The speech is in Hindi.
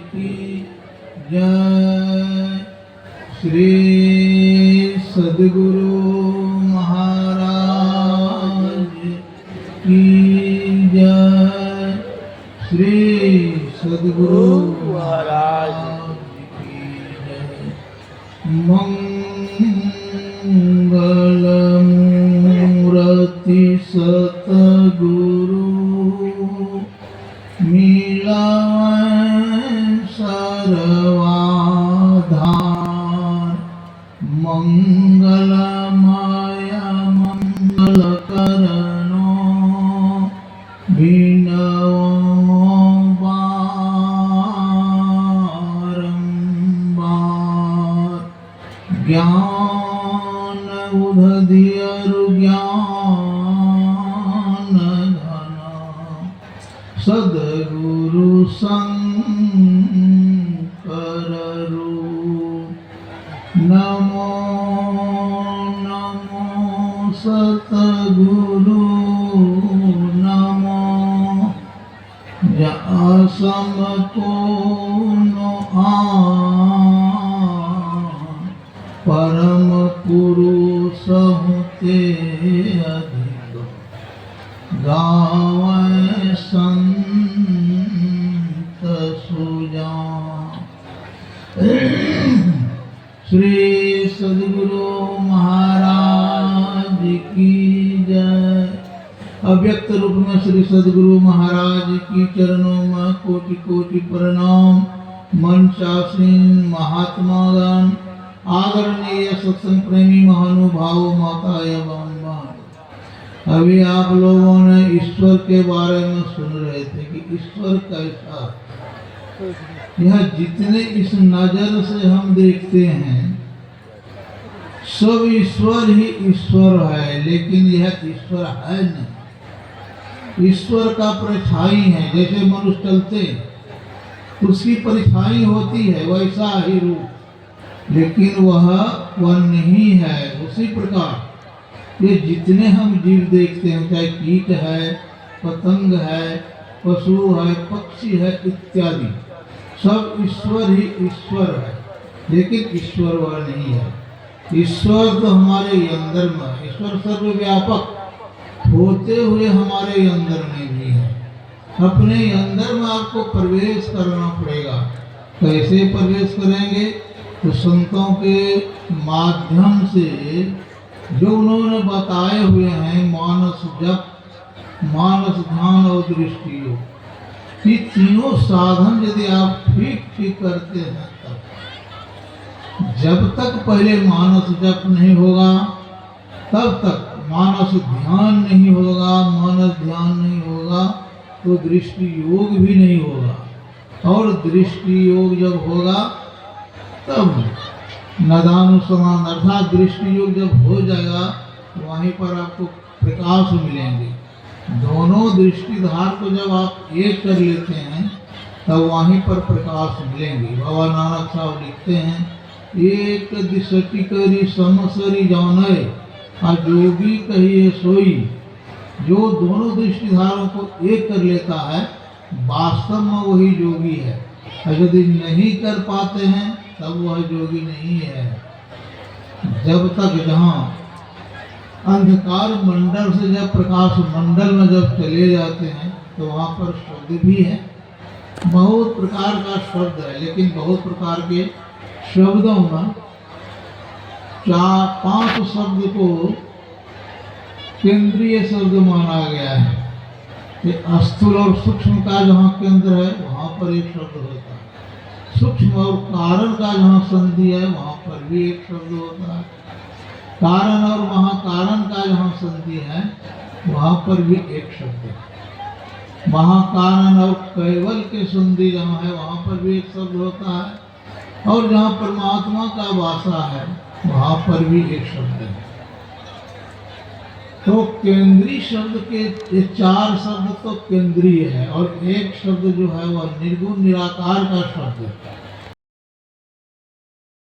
की जय। श्री सद्गुरु महाराज की जय। श्री सद्गुरु महाराज की जय। मंगलमूर्ति सतगुरु मिलावै सर्वाधार। मंगलमय मंगलकरणो भिन्नवो बारंबार। ज्ञान उदधियरु ज्ञान घन सद्गुरु शंकर रूप। नमो नमो सतगुरु नमो। समको परम पुरुष होते अधिक गावै संत सुजान। श्री सद्गुरु महाराज की जय। अव्यक्त रूप में श्री सद्गुरु महाराज की चरणों में कोटि कोटि प्रणाम। मंचासीन महात्मागण, आदरणीय सत्संग प्रेमी महानुभाव, माता एवं बहन, अभी आप लोगों ने ईश्वर के बारे में सुन रहे थे कि ईश्वर कैसा। यह जितने इस नजर से हम देखते हैं सब ईश्वर ही ईश्वर है, लेकिन यह ईश्वर है नहीं। ईश्वर का परछाई है। जैसे मनुष्य चलते उसकी परछाई होती है वैसा ही रूप, लेकिन वह नहीं है। उसी प्रकार ये जितने हम जीव देखते हैं, चाहे कीट है, पतंग है, पशु है, पक्षी है इत्यादि, सब ईश्वर ही ईश्वर है, लेकिन ईश्वर वह नहीं है। ईश्वर तो हमारे अंदर में है। ईश्वर सर्वव्यापक होते हुए हमारे अंदर में भी है। अपने अंदर में आपको प्रवेश करना पड़ेगा। कैसे प्रवेश करेंगे? तो संतों के माध्यम से जो उन्होंने बताए हुए हैं, मानस जप, मानस ध्यान और दृष्टि योग, ये तीनों साधन यदि आप ठीक ठीक करते हैं, तब जब तक पहले मानस जप नहीं होगा, तब तक मानस ध्यान नहीं होगा, मानस ध्यान नहीं होगा तो दृष्टि योग भी नहीं होगा। और दृष्टि योग जब होगा तब नदानुसमान अर्थात दृष्टि योग जब हो जाएगा तो वहीं पर आपको प्रकाश मिलेंगे। दोनों दृष्टिधार को जब आप एक कर लेते हैं तब वहीं पर प्रकाश मिलेंगे। बाबा नानक साहब लिखते हैं, एक दिशटी करी समसरी जाने और जोगी कहिए सोई। जो दोनों दृष्टिधारों को एक कर लेता है वास्तव में वही योगी है। और यदि नहीं कर पाते हैं तब वह योगी नहीं है। जब तक जहाँ अंधकार मंडल से जब प्रकाश मंडल में जब चले जाते हैं तो वहाँ पर शब्द भी है, बहुत प्रकार का शब्द है, लेकिन बहुत प्रकार के शब्दों में 4-5 शब्द को केंद्रीय शब्द माना गया है। कि स्थूल और सूक्ष्म का जहाँ केंद्र है वहाँ पर एक शब्द होता है, सूक्ष्म और कारण का जहाँ संधि है वहाँ पर भी एक शब्द होता है, कारण और महाकारण का जहाँ संधि है वहाँ पर भी एक शब्द है, महाकारण और कैवल के संधि जहाँ है वहाँ पर भी एक शब्द होता है, और जहाँ परमात्मा का वासा है वहाँ पर भी एक शब्द है। तो केंद्रीय शब्द के ये 4 शब्द तो केंद्रीय है, और एक शब्द जो है वह निर्गुण निराकार का शब्द है।